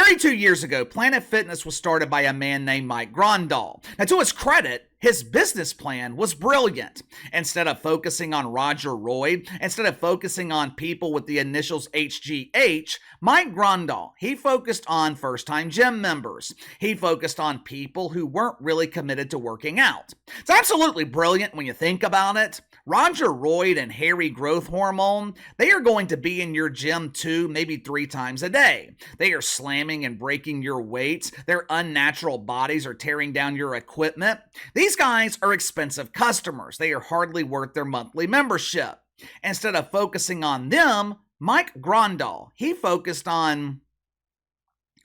32 years ago, Planet Fitness was started by a man named Mike Grondal. Now, to his credit, his business plan was brilliant. Instead of focusing on Roger Royd, instead of focusing on people with the initials HGH, Mike Grondal, he focused on first-time gym members. He focused on people who weren't really committed to working out. It's absolutely brilliant when you think about it. Roger Royd and Harry Growth Hormone, they are going to be in your gym 2, maybe 3 times a day. They are slamming and breaking your weights. Their unnatural bodies are tearing down your equipment. These guys are expensive customers. They are hardly worth their monthly membership. Instead of focusing on them, Mike Grondal, he focused on,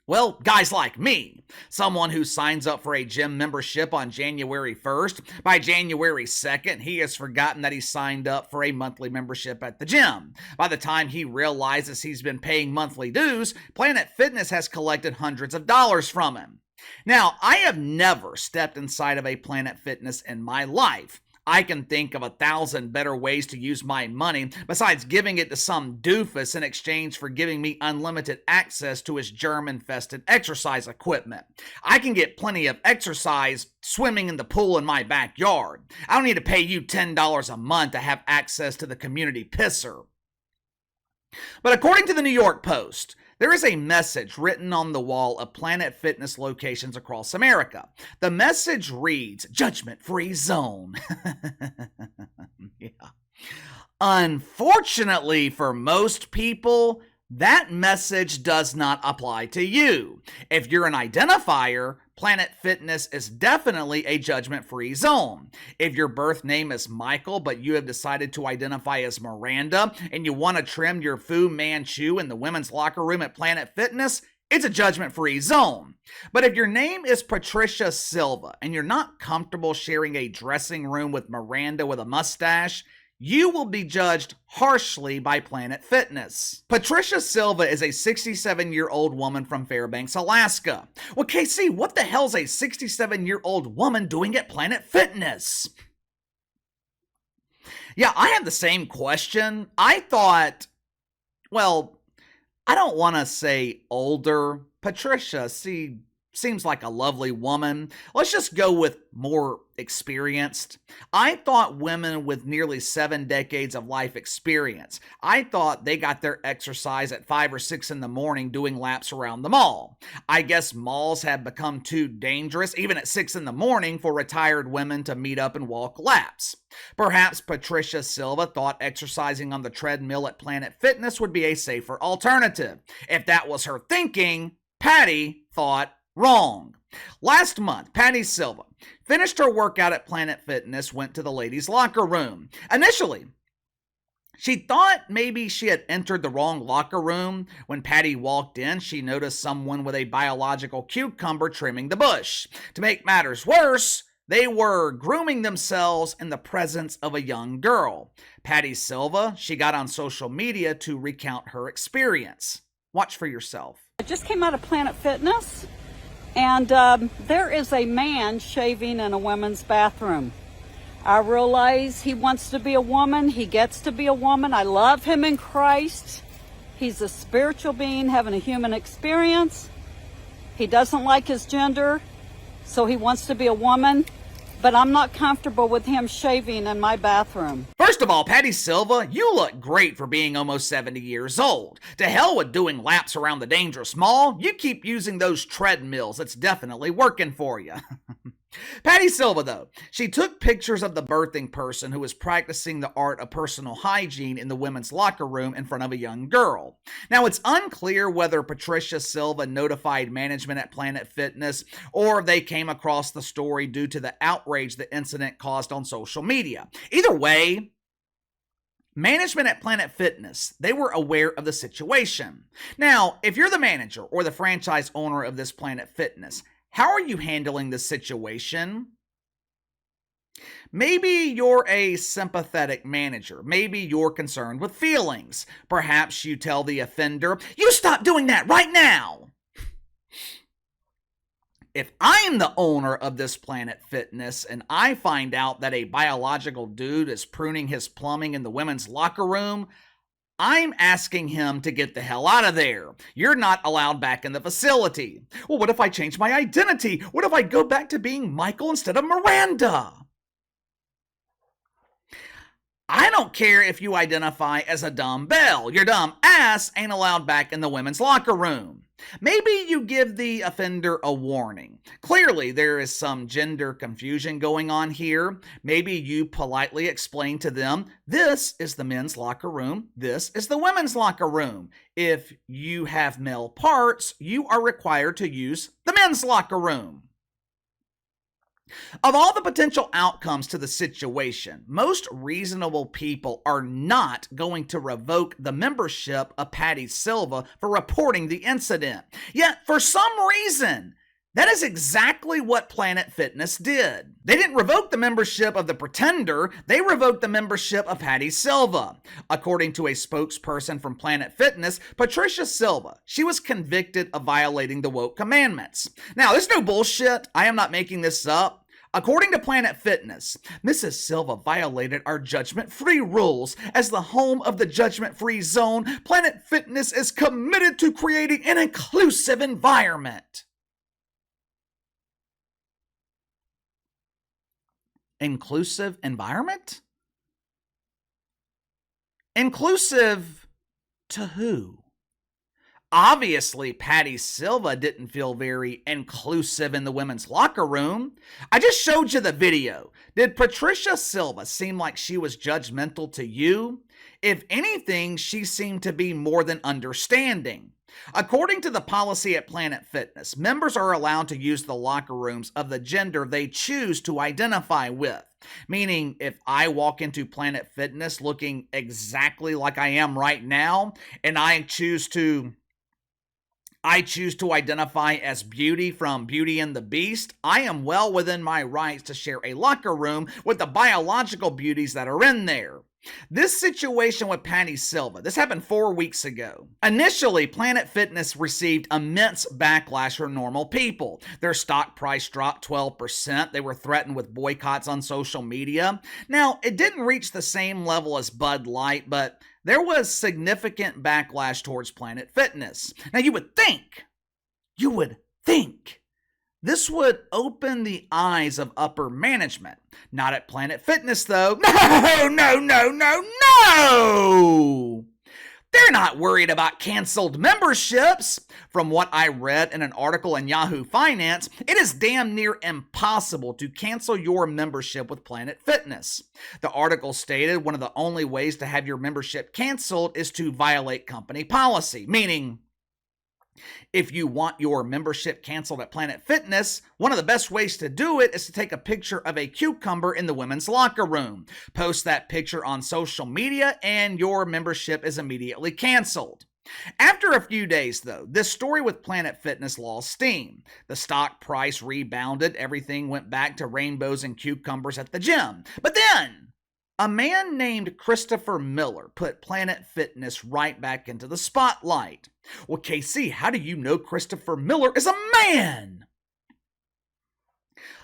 well, guys like me, someone who signs up for a gym membership on January 1st. By January 2nd, he has forgotten that he signed up for a monthly membership at the gym. By the time he realizes he's been paying monthly dues, Planet Fitness has collected hundreds of dollars from him. Now, I have never stepped inside of a Planet Fitness in my life. I can think of 1,000 better ways to use my money besides giving it to some doofus in exchange for giving me unlimited access to his germ-infested exercise equipment. I can get plenty of exercise swimming in the pool in my backyard. I don't need to pay you $10 a month to have access to the community pisser. But according to the New York Post, there is a message written on the wall of Planet Fitness locations across America. The message reads, "Judgment-free zone." Yeah. Unfortunately for most people, that message does not apply to you. If you're an identifier, Planet Fitness is definitely a judgment-free zone. If your birth name is Michael, but you have decided to identify as Miranda, and you want to trim your Fu Manchu in the women's locker room at Planet Fitness, it's a judgment-free zone. But if your name is Patricia Silva, and you're not comfortable sharing a dressing room with Miranda with a mustache, you will be judged harshly by Planet Fitness. Patricia Silva is a 67-year-old woman from Fairbanks, Alaska. Well, KC, what the hell's a 67-year-old woman doing at Planet Fitness? Yeah, I had the same question. I thought, well, I don't want to say older. Patricia, seems like a lovely woman. Let's just go with more experienced. I thought women with nearly 7 decades of life experience. I thought they got their exercise at 5 or 6 in the morning doing laps around the mall. I guess malls have become too dangerous, even at 6 in the morning, for retired women to meet up and walk laps. Perhaps Patricia Silva thought exercising on the treadmill at Planet Fitness would be a safer alternative. If that was her thinking, Patty thought wrong. Last month, Patty Silva finished her workout at Planet Fitness, went to the ladies' locker room. Initially, she thought maybe she had entered the wrong locker room. When Patty walked in, she noticed someone with a biological cucumber trimming the bush. To make matters worse, they were grooming themselves in the presence of a young girl. Patty Silva, she got on social media to recount her experience. Watch for yourself. I just came out of Planet Fitness. And there is a man shaving in a women's bathroom. I realize he wants to be a woman. He gets to be a woman. I love him in Christ. He's a spiritual being having a human experience. He doesn't like his gender, so he wants to be a woman. But I'm not comfortable with him shaving in my bathroom. First of all, Patty Silva, you look great for being almost 70 years old. To hell with doing laps around the dangerous mall. You keep using those treadmills. It's definitely working for you. Patty Silva, though, she took pictures of the birthing person who was practicing the art of personal hygiene in the women's locker room in front of a young girl. Now, it's unclear whether Patricia Silva notified management at Planet Fitness or they came across the story due to the outrage the incident caused on social media. Either way, management at Planet Fitness, they were aware of the situation. Now, if you're the manager or the franchise owner of this Planet Fitness, how are you handling this situation? Maybe you're a sympathetic manager. Maybe you're concerned with feelings. Perhaps you tell the offender, "You stop doing that right now." If I'm the owner of this Planet Fitness and I find out that a biological dude is pruning his plumbing in the women's locker room, I'm asking him to get the hell out of there. You're not allowed back in the facility. Well, what if I change my identity? What if I go back to being Michael instead of Miranda? I don't care if you identify as a dumbbell. Your dumb ass ain't allowed back in the women's locker room. Maybe you give the offender a warning. Clearly, there is some gender confusion going on here. Maybe you politely explain to them, this is the men's locker room, this is the women's locker room. If you have male parts, you are required to use the men's locker room. Of all the potential outcomes to the situation, most reasonable people are not going to revoke the membership of Patty Silva for reporting the incident. Yet, for some reason, that is exactly what Planet Fitness did. They didn't revoke the membership of the pretender, they revoked the membership of Patty Silva. According to a spokesperson from Planet Fitness, Patricia Silva, she was convicted of violating the woke commandments. Now, there's no bullshit. I am not making this up. According to Planet Fitness, Mrs. Silva violated our judgment-free rules. As the home of the judgment-free zone, Planet Fitness is committed to creating an inclusive environment. Inclusive environment? Inclusive to who? Obviously, Patty Silva didn't feel very inclusive in the women's locker room. I just showed you the video. Did Patricia Silva seem like she was judgmental to you? If anything, she seemed to be more than understanding. According to the policy at Planet Fitness, members are allowed to use the locker rooms of the gender they choose to identify with. Meaning, if I walk into Planet Fitness looking exactly like I am right now, and I choose to identify as Beauty from Beauty and the Beast, I am well within my rights to share a locker room with the biological beauties that are in there. This situation with Patty Silva, this happened 4 weeks ago. Initially, Planet Fitness received immense backlash from normal people. Their stock price dropped 12%. They were threatened with boycotts on social media. Now, it didn't reach the same level as Bud Light, but there was significant backlash towards Planet Fitness. Now, you would think this would open the eyes of upper management. Not at Planet Fitness, though. No! They're not worried about canceled memberships. From what I read in an article in Yahoo Finance, it is damn near impossible to cancel your membership with Planet Fitness. The article stated one of the only ways to have your membership canceled is to violate company policy, meaning if you want your membership canceled at Planet Fitness, one of the best ways to do it is to take a picture of a cucumber in the women's locker room. Post that picture on social media and your membership is immediately canceled. After a few days, though, this story with Planet Fitness lost steam. The stock price rebounded, everything went back to rainbows and cucumbers at the gym. But then, a man named Christopher Miller put Planet Fitness right back into the spotlight. Well, KC, how do you know Christopher Miller is a man?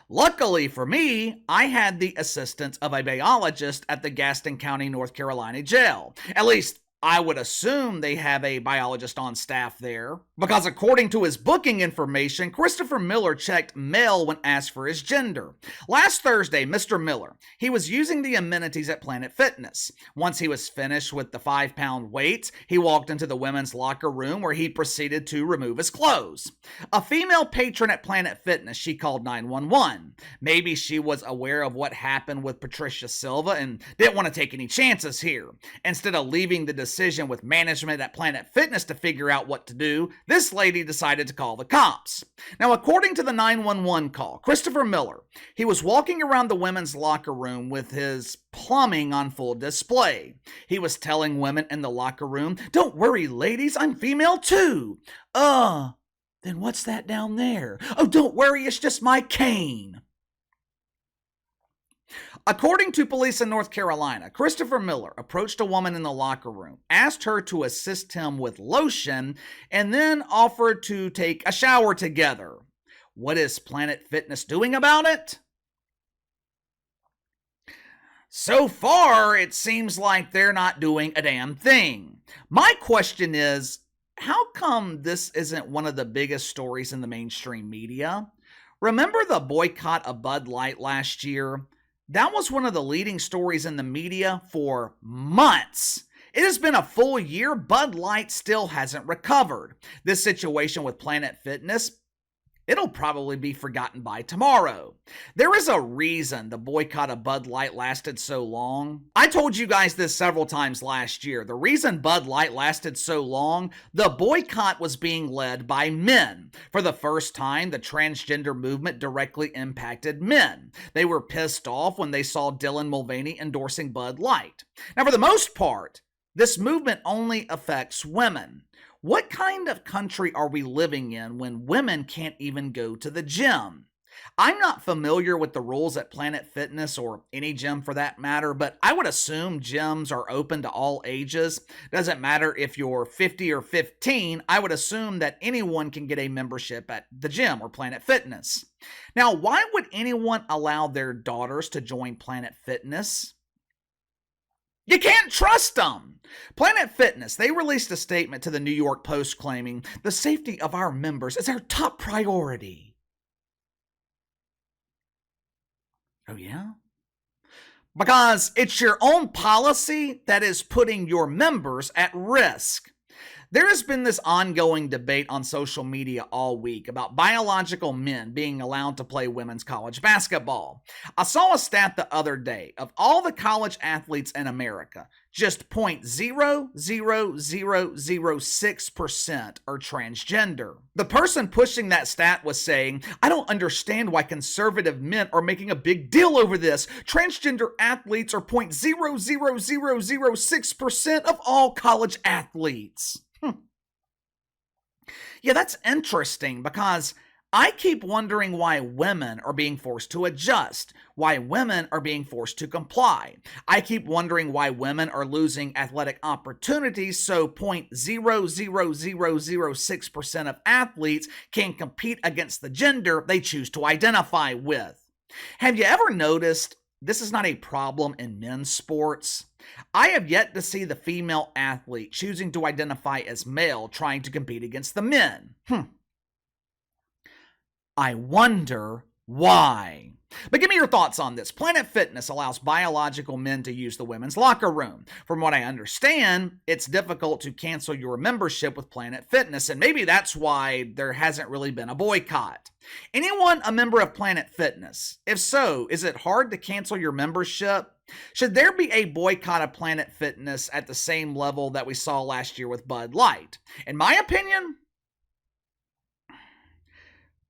Luckily for me, I had the assistance of a biologist at the Gaston County, North Carolina jail. At least, I would assume they have a biologist on staff there, because according to his booking information, Christopher Miller checked male when asked for his gender. Last Thursday, Mr. Miller, he was using the amenities at Planet Fitness. Once he was finished with the 5-pound weights, he walked into the women's locker room where he proceeded to remove his clothes. A female patron at Planet Fitness, she called 911. Maybe she was aware of what happened with Patricia Silva and didn't want to take any chances here. Instead of leaving the decision with management at Planet Fitness to figure out what to do, this lady decided to call the cops. Now, according to the 911 call, Christopher Miller, he was walking around the women's locker room with his plumbing on full display. He was telling women in the locker room, "Don't worry, ladies, I'm female too." Then what's that down there? "Oh, don't worry, it's just my cane." According to police in North Carolina, Christopher Miller approached a woman in the locker room, asked her to assist him with lotion, and then offered to take a shower together. What is Planet Fitness doing about it? So far, it seems like they're not doing a damn thing. My question is, how come this isn't one of the biggest stories in the mainstream media? Remember the boycott of Bud Light last year? That was one of the leading stories in the media for months. It has been a full year, Bud Light still hasn't recovered. This situation with Planet Fitness, it'll probably be forgotten by tomorrow. There is a reason the boycott of Bud Light lasted so long. I told you guys this several times last year. The reason Bud Light lasted so long, the boycott was being led by men. For the first time, the transgender movement directly impacted men. They were pissed off when they saw Dylan Mulvaney endorsing Bud Light. Now, for the most part, this movement only affects women. What kind of country are we living in when women can't even go to the gym? I'm not familiar with the rules at Planet Fitness or any gym for that matter, but I would assume gyms are open to all ages. Doesn't matter if you're 50 or 15, I would assume that anyone can get a membership at the gym or Planet Fitness. Now, why would anyone allow their daughters to join Planet Fitness? You can't trust them. Planet Fitness, they released a statement to the New York Post claiming the safety of our members is our top priority. Oh yeah? Because it's your own policy that is putting your members at risk. There has been this ongoing debate on social media all week about biological men being allowed to play women's college basketball. I saw a stat the other day of all the college athletes in America, just 0.00006% are transgender. The person pushing that stat was saying, I don't understand why conservative men are making a big deal over this. Transgender athletes are 0.00006% of all college athletes. Yeah, that's interesting because I keep wondering why women are being forced to adjust, why women are being forced to comply. I keep wondering why women are losing athletic opportunities so 0.00006% of athletes can compete against the gender they choose to identify with. Have you ever noticed this is not a problem in men's sports? I have yet to see the female athlete choosing to identify as male trying to compete against the men. I wonder why. But give me your thoughts on this. Planet Fitness allows biological men to use the women's locker room. From what I understand, it's difficult to cancel your membership with Planet Fitness, and maybe that's why there hasn't really been a boycott. Anyone a member of Planet Fitness? If so, is it hard to cancel your membership? Should there be a boycott of Planet Fitness at the same level that we saw last year with Bud Light? In my opinion,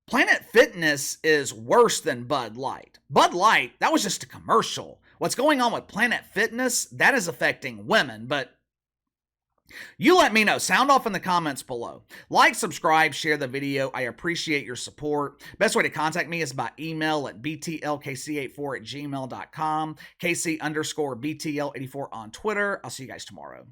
Planet Fitness is worse than Bud Light. Bud Light, that was just a commercial. What's going on with Planet Fitness, that is affecting women, but you let me know. Sound off in the comments below. Like, subscribe, share the video. I appreciate your support. Best way to contact me is by email at btlkc84@gmail.com, KC_BTL84 on Twitter. I'll see you guys tomorrow.